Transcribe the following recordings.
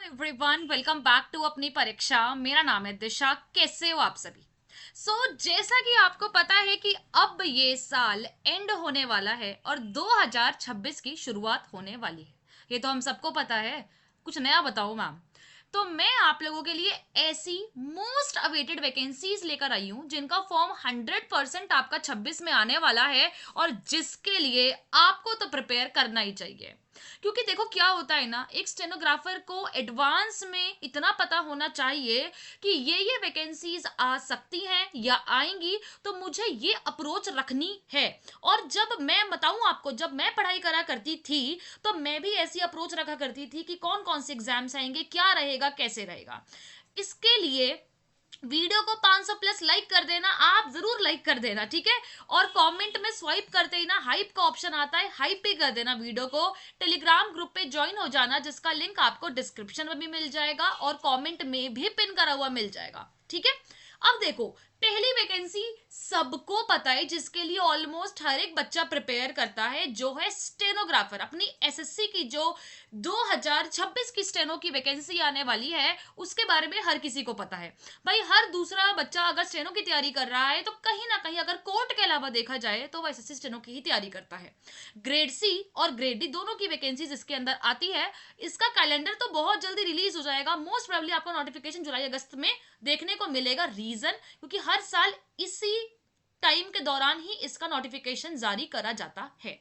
Everyone, welcome back to अपनी परीक्षा। मेरा नाम है दिशा। कैसे हो आप सभी? जैसा कि आपको पता है कि अब ये साल एंड होने वाला है और 2026 की शुरुआत होने वाली है। ये तो हम सबको पता है। कुछ नया बताओ मैम। तो मैं आप लोगों के लिए ऐसी मोस्ट अवेटेड वैकेंसीज लेकर आई हूँ जिनका फॉर्म 100% आपका 26 में आने वाला है और जिसके लिए आपको तो प्रिपेयर करना ही चाहिए। क्योंकि देखो क्या होता है ना, एक स्टेनोग्राफर को एडवांस में इतना पता होना चाहिए कि ये वैकेंसीज आ सकती हैं या आएंगी, तो मुझे ये अप्रोच रखनी है। और जब मैं बताऊं आपको, जब मैं पढ़ाई करा करती थी तो मैं भी ऐसी अप्रोच रखा करती थी कि कौन कौन से एग्जाम्स आएंगे, क्या रहेगा, कैसे रहेगा। इसके लिए वीडियो को 500 प्लस लाइक कर देना, आप जरूर लाइक कर देना, ठीक है। और कमेंट में स्वाइप करते ही ना हाइप का ऑप्शन आता है, हाइप पे कर देना वीडियो को। टेलीग्राम ग्रुप पे ज्वाइन हो जाना, जिसका लिंक आपको डिस्क्रिप्शन में भी मिल जाएगा और कमेंट में भी पिन करा हुआ मिल जाएगा, ठीक है। अब देखो, पहली वैकेंसी सबको पता है, जिसके लिए ऑलमोस्ट हर एक बच्चा प्रिपेयर करता है, जो है स्टेनोग्राफर। अपनी एसएससी की जो 2026 की स्टेनो की वैकेंसी आने वाली है, उसके बारे में हर किसी को पता है। भाई हर दूसरा बच्चा अगर स्टेनो की तैयारी कर रहा है तो कहीं ना कहीं, अगर कोर्ट के अलावा देखा जाए, तो वह एसएससी स्टेनो की ही तैयारी करता है। ग्रेड सी और ग्रेड डी दोनों की वैकेंसीज इसके अंदर आती है। इसका कैलेंडर तो बहुत जल्दी रिलीज हो जाएगा, मोस्ट प्रोबेबली आपको नोटिफिकेशन जुलाई अगस्त में देखने को मिलेगा। रीजन, क्योंकि हर साल इसी टाइम के दौरान ही इसका नोटिफिकेशन जारी करा जाता है।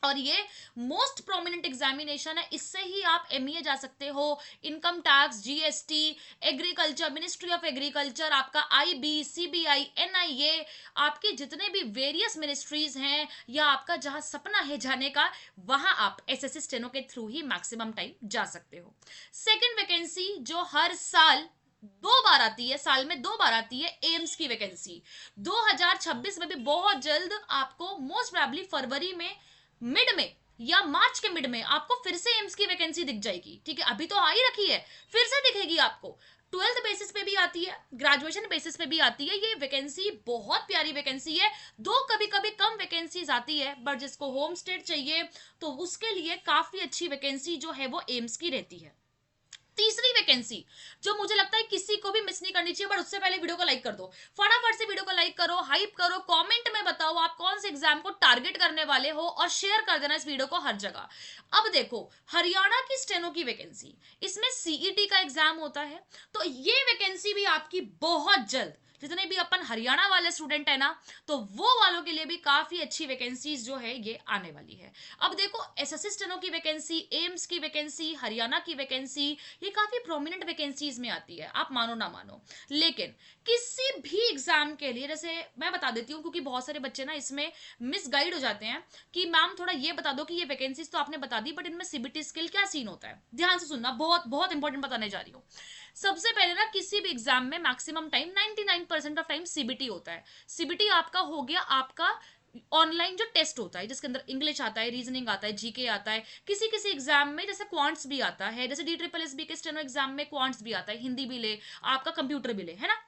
और ये मोस्ट प्रोमिनेंट एग्जामिनेशन है, इससे ही आप एमईए जा सकते हो, income tax, GST, agriculture, ministry of agriculture, आपका आईबी, सीबीआई, एनआईए, आपके जितने भी वेरियस मिनिस्ट्रीज हैं, या आपका जहां सपना है जाने का, वहां आप एसएससी स्टेनो के थ्रू ही मैक्सिमम टाइम जा सकते हो। सेकेंड वैकेंसी जो हर साल दो बार आती है, साल में दो बार आती है, एम्स की वैकेंसी। 2026 में भी बहुत जल्द आपको मोस्ट प्रोबेबली फरवरी में मिड में या मार्च के मिड में आपको फिर से एम्स की वैकेंसी दिख जाएगी, ठीक है। अभी तो आ ही रखी है, फिर से दिखेगी आपको। 12th बेसिस पे भी आती है, ग्रेजुएशन बेसिस पे भी आती है। ये वैकेंसी बहुत प्यारी वैकेंसी है। दो कभी कभी कम वैकेंसीज आती है, बट जिसको होम स्टेट चाहिए तो उसके लिए काफी अच्छी वैकेंसी जो है वो एम्स की रहती है। तीसरी वैकेंसी जो मुझे लगता है किसी को भी मिस नहीं करनी चाहिए, बट उससे पहले वीडियो को लाइक कर दो। फटाफट से वीडियो को लाइक करो, हाइप करो, कमेंट में बताओ आप कौन से एग्जाम को टारगेट करने वाले हो, और शेयर कर देना इस वीडियो को हर जगह। अब देखो, हरियाणा की स्टेनो की वैकेंसी, इसमें सीईटी का एग्जाम होता है, तो ये वैकेंसी भी आपकी बहुत जल्द, जितने भी अपन हरियाणा वाले स्टूडेंट है ना, तो वो वालों के लिए भी काफी अच्छी वैकेंसीज जो है ये आने वाली है। अब देखो, एसएससी स्टेनो की वैकेंसी, एम्स की वैकेंसी, हरियाणा की वैकेंसी, ये काफी प्रोमिनेंट वैकेंसीज में आती है, आप मानो ना मानो। लेकिन किसी भी एग्जाम के लिए, जैसे मैं बता देती हूँ, क्योंकि बहुत सारे बच्चे ना इसमें मिसगाइड हो जाते हैं कि मैम थोड़ा ये बता दो कि ये वैकेंसीज तो आपने बता दी, बट इनमें सीबीटी स्किल क्या सीन होता है। ध्यान से सुनना, बहुत बहुत इंपॉर्टेंट बताने जा रही हूँ। सबसे पहले ना, किसी भी एग्जाम में maximum time 99% of time CBT होता है। सीबीटी आपका हो गया आपका ऑनलाइन जो टेस्ट होता है, जिसके अंदर इंग्लिश आता है, रीजनिंग आता है, जीके आता है। किसी किसी एग्जाम में जैसे क्वांट्स भी आता है, जैसे डी ट्रिपल एस बी के स्टेनो एग्जाम में क्वांट्स भी आता है, हिंदी भी ले, आपका कंप्यूटर भी ले, है ना।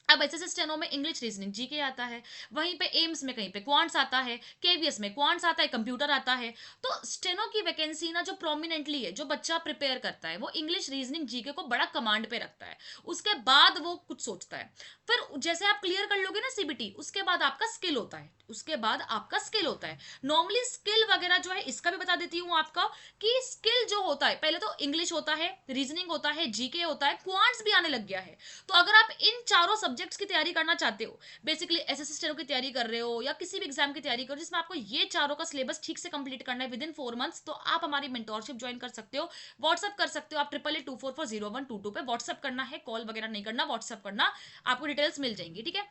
अब ऐसे स्टेनो में इंग्लिश, रीजनिंग, जीके आता है। वहीं पे एम्स में कहीं पे क्वांट्स आता है, केवीएस में क्वांट्स आता है, कंप्यूटर आता है। तो स्टेनो की वैकेंसी ना जो प्रोमिनेंटली है, जो बच्चा प्रिपेयर करता है, वो इंग्लिश, रीजनिंग, जीके को बड़ा कमांड पे रखता है। उसके बाद वो कुछ सोचता है। फिर जैसे आप क्लियर कर लोगे ना सीबीटी, उसके बाद आपका स्किल होता है, उसके बाद आपका स्किल होता है। नॉर्मली स्किल वगैरह जो है, इसका भी बता देती हूँ आपका, कि स्किल जो होता है, पहले तो इंग्लिश होता है, रीजनिंग होता है, जीके होता है, क्वांट्स भी आने लग गया है। तो अगर आप इन चारों सब्जेक्ट्स की तैयारी करना चाहते हो, बेसिकली एसएससी स्टेनो की तैयारी कर रहे हो, या किसी भी एग्जाम की तैयारी करो जिसमें आपको ये चारों का सिलेबस ठीक से कंप्लीट करना है विद इन 4 मंथ्स, तो आप हमारी मेंटोरशिप ज्वाइन कर सकते हो। व्हाट्सअप कर सकते हो आप 8824400122 पे। व्हाट्सअप करना है, कॉल वगैरह नहीं करना, व्हाट्सअप करना, आपको डिटेल्स मिल जाएंगी, ठीक है।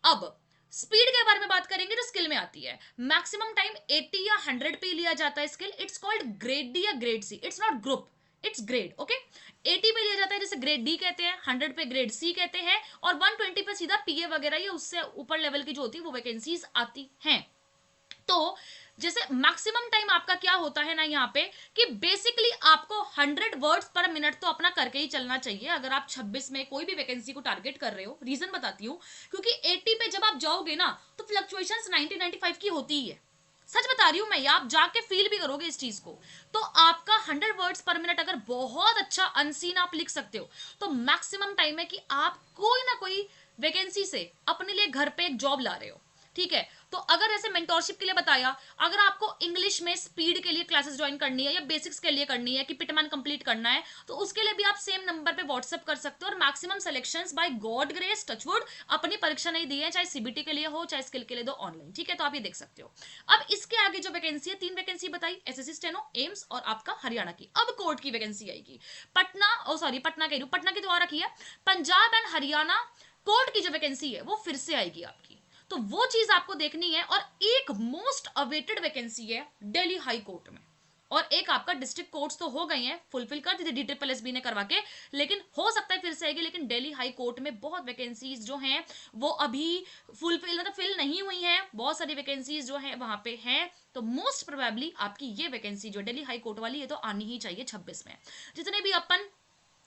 अब स्पीड के बारे में बात करेंगे, जो स्किल में आती है, मैक्सिमम टाइम 80 या 100 पे लिया जाता है skill. It's called grade D या grade C, it's not group, it's grade, okay. 80 पे लिया जाता है, जैसे ग्रेड डी कहते हैं, 100 पे ग्रेड सी कहते हैं, और 120 पे सीधा पीए वगैरह या उससे ऊपर लेवल की जो होती है वो वैकेंसीज आती हैं। तो जैसे मैक्सिमम टाइम आपका क्या होता है ना यहाँ पे, कि बेसिकली आपको 100 वर्ड्स पर मिनट तो अपना करके ही चलना चाहिए, अगर आप 26 में कोई भी वैकेंसी को टारगेट कर रहे हो। रीजन बताती हूँ, क्योंकि 80 पे जब आप जाओगे ना, तो फ्लक्चुएशंस 90-95 की होती ही है। सच बता रही हूं मैं, ये आप जाके फील भी करोगे इस चीज को। तो आपका 100 वर्ड्स पर मिनट अगर बहुत अच्छा अनसीन आप लिख सकते हो, तो मैक्सिमम टाइम है कि आप कोई ना कोई वैकेंसी से अपने लिए घर पे एक जॉब ला रहे हो। ठीक है, तो अगर ऐसे मेंटोरशिप के लिए बताया, अगर आपको इंग्लिश में स्पीड के लिए क्लासेस ज्वाइन करनी है या बेसिक्स के लिए करनी है कि पिटमैन कंप्लीट करना है, तो उसके लिए भी आप सेम नंबर पे व्हाट्सएप कर सकते हो। और maximum selections by God grace, touchwood, अपनी परीक्षा नहीं दी है, चाहे सीबीटी के लिए हो चाहे स्किल के लिए दो ऑनलाइन। ठीक है, तो आप ये देख सकते हो। अब इसके आगे जो वैकेंसी है, 3 वैकेंसी बताई, एसएससी स्टेनो, एम्स और आपका हरियाणा की। अब कोर्ट की वैकेंसी आएगी। पटना, ओ सॉरी पटना कह रही हूं, पटना की तो आ रखी है, पंजाब एंड हरियाणा कोर्ट की जो वैकेंसी है वो फिर से आएगी आपकी। तो वो चीज आपको देखनी है। और एक मोस्ट अवेटेड वैकेंसी है दिल्ली हाई कोर्ट में, और एक आपका डिस्ट्रिक्ट कोर्ट्स तो हो गई हैं, फुलफिल कर दी थी DSSB ने करवा के, लेकिन हो सकता है फिर से आएगी। लेकिन दिल्ली हाई कोर्ट में बहुत वैकेंसीज जो हैं वो अभी फुलफिल मतलब फिल नहीं हुई हैं, बहुत सारी वैकेंसीज जो है वहां पे हैं। तो मोस्ट प्रोबेबली आपकी ये वैकेंसी जो दिल्ली हाई कोर्ट वाली है तो आनी ही चाहिए 26 में। जितने भी अपन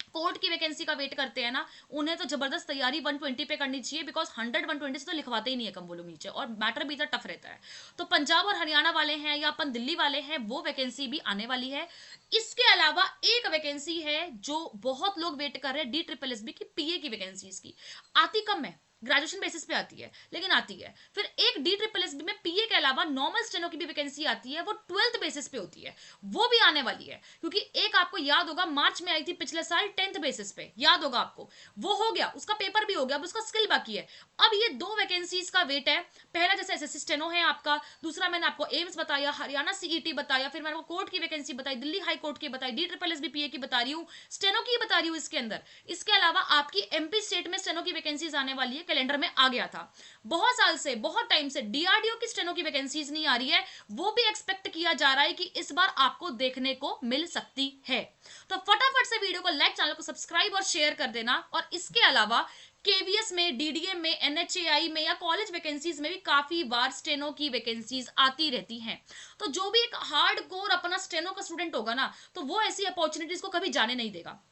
कोर्ट की वैकेंसी का वेट करते हैं ना, उन्हें तो जबरदस्त तैयारी 120 पे करनी चाहिए, बिकॉज 100 120 से तो लिखवाते ही नहीं है कम वो लोग नीचे, और मैटर भी इतना टफ रहता है। तो पंजाब और हरियाणा वाले हैं या अपन दिल्ली वाले हैं, वो वैकेंसी भी आने वाली है। इसके अलावा एक वैकेंसी है जो बहुत लोग वेट कर रहे हैं, DSSB की, पीए की वैकेंसीज की। आती कम है, ग्रेजुएशन बेसिस पे आती है लेकिन आती है। फिर एक DSSB में पीए के अलावा नॉर्मल स्टेनो की भी वैकेंसी आती है, वो 12th बेसिस पे होती है, वो भी आने वाली है। क्योंकि एक आपको याद होगा मार्च में आई थी पिछले साल 10th बेसिस पे, याद होगा आपको, वो हो गया, उसका पेपर भी हो गया, अब उसका स्किल बाकी है। अब ये 2 वैकेंसीज का वेट है। पहला जैसे एसएससी स्टेनो है आपका, दूसरा मैंने आपको एम्स बताया, हरियाणा सीईटी बताया, फिर मैंने आपको कोर्ट की वैकेंसी बताई, दिल्ली हाई कोर्ट की बताई, DSSB पीए की बता रही हूँ, स्टेनो की बता रही हूँ इसके अंदर। इसके अलावा आपकी एमपी स्टेट में स्टेनो की वैकेंसीज आने वाली है, कैलेंडर में आ गया था। बहुत साल से, बहुत टाइम से डीआरडीओ की स्टेनो की वैकेंसीज नहीं आ रही है, वो भी एक्सपेक्ट किया जा रहा है कि इस बार आपको देखने को मिल सकती है। तो फटाफट से वीडियो को लाइक, चैनल को सब्सक्राइब और शेयर कर देना। और इसके अलावा केवीएस में, डीडीएम में, एनएचएआई में या कॉलेज वैकेंसीज में भी काफी बार स्टेनो की वैकेंसीज आती रहती हैं। तो जो भी एक हार्ड कोर अपना स्टेनो का स्टूडेंट होगा ना, तो वो ऐसी अपॉर्चुनिटीज को कभी जाने नहीं देगा।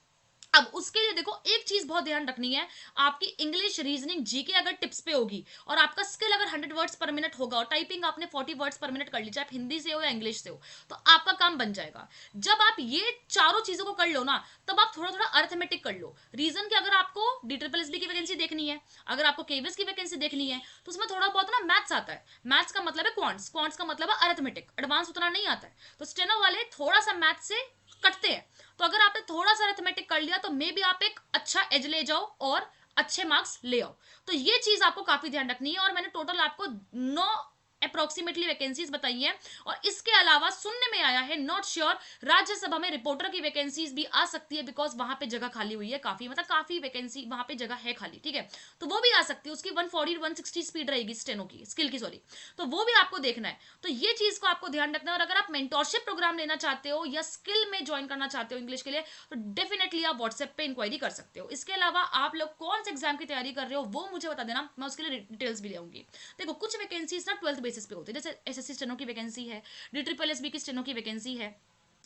अब उसके लिए देखो एक चीज बहुत ध्यान रखनी है, आपकी इंग्लिश, रीजनिंग, जीके अगर टिप्स पे होगी और आपका स्किल अगर 100 वर्ड्स पर मिनट होगा और टाइपिंग आपने 40 वर्ड्स पर मिनट कर ली, चाहे हिंदी से हो या इंग्लिश से हो, तो आपका काम बन जाएगा। जब आप ये चारों चीजों को कर लो ना, तब आप थोड़ा थोड़ा अर्थमेटिक कर लो। रीजन कि अगर आपको DSSB की वैकेंसी देखनी है, अगर आपको केवीएस की वैकेंसी देखनी है, तो उसमें थोड़ा बहुत ना मैथ्स आता है। मैथ्स का मतलब है क्वांट्स, क्वांट्स का मतलब है अर्थमेटिक, एडवांस उतना नहीं आता है। तो स्टेनो वाले थोड़ा सा मैथ्स से कटते हैं। तो अगर आपने थोड़ा सा अरिथमेटिक कर लिया तो मे बी आप एक अच्छा एज ले जाओ और अच्छे मार्क्स ले आओ। तो ये चीज आपको काफी ध्यान रखनी है। और मैंने टोटल आपको 9 अप्रोक्सीमेटली वैकेंसीज बताई हैं। और इसके अलावा सुनने में आया है, नॉट श्योर, राज्यसभा में रिपोर्टर की वैकेंसीज भी आ सकती है, बिकॉज वहां पे जगह खाली हुई है काफी, मतलब काफी वैकेंसी वहां पे जगह है खाली। ठीक है, तो वो भी आ सकती है, उसकी 140 160 स्पीड रहेगी स्टेनो की, स्किल की सॉरी। तो वो भी आपको देखना है। तो ये चीज को आपको ध्यान रखना है। और अगर आप मेंटोरशिप प्रोग्राम लेना चाहते हो या स्किल में ज्वाइन करना चाहते हो इंग्लिश के लिए, तो डेफिनेटली आप व्हाट्सएप पे इंक्वायरी कर सकते हो। इसके अलावा आप लोग कौन से एग्जाम की तैयारी कर रहे हो वो मुझे बता देना, मैं उसके लिए डिटेल्स भी ले आऊंगी। देखो कुछ वैकेंसीज ना 12th बेसिस पे होती है, जैसे एसएससी स्टेनो की वैकेंसी है, DSSB की स्टेनो की वैकेंसी है,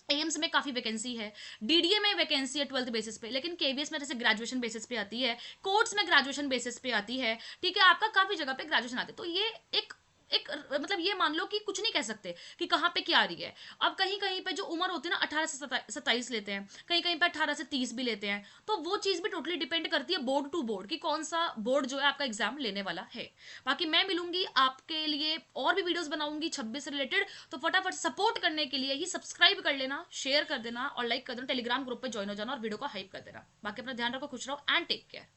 एम्स में काफी वैकेंसी है, डीडीए में वैकेंसी है 12th बेसिस पे, लेकिन केवीएस में जैसे ग्रेजुएशन बेसिस पे आती है, कोर्ट्स में ग्रेजुएशन बेसिस पे आती है। ठीक है, आपका काफी जगह पे ग्रेजुएशन आते हैं। तो ये एक एक मतलब ये मान लो कि कुछ नहीं कह सकते कि कहाँ पे क्या आ रही है। अब कहीं कहीं पे जो उम्र होती है ना 18 से 27 लेते हैं, कहीं कहीं पे 18 से 30 भी लेते हैं। तो वो चीज़ भी टोटली डिपेंड करती है बोर्ड टू बोर्ड कि कौन सा बोर्ड जो है आपका एग्जाम लेने वाला है। बाकी मैं मिलूंगी आपके लिए और भी वीडियोस बनाऊंगी 26 से रिलेटेड। तो फटाफट सपोर्ट करने के लिए ही सब्सक्राइब कर लेना, शेयर कर देना और लाइक कर देना, टेलीग्राम ग्रुप पे ज्वाइन हो जाना और वीडियो को हाइप कर देना। बाकी अपना ध्यान रखो, खुश रहो एंड टेक केयर।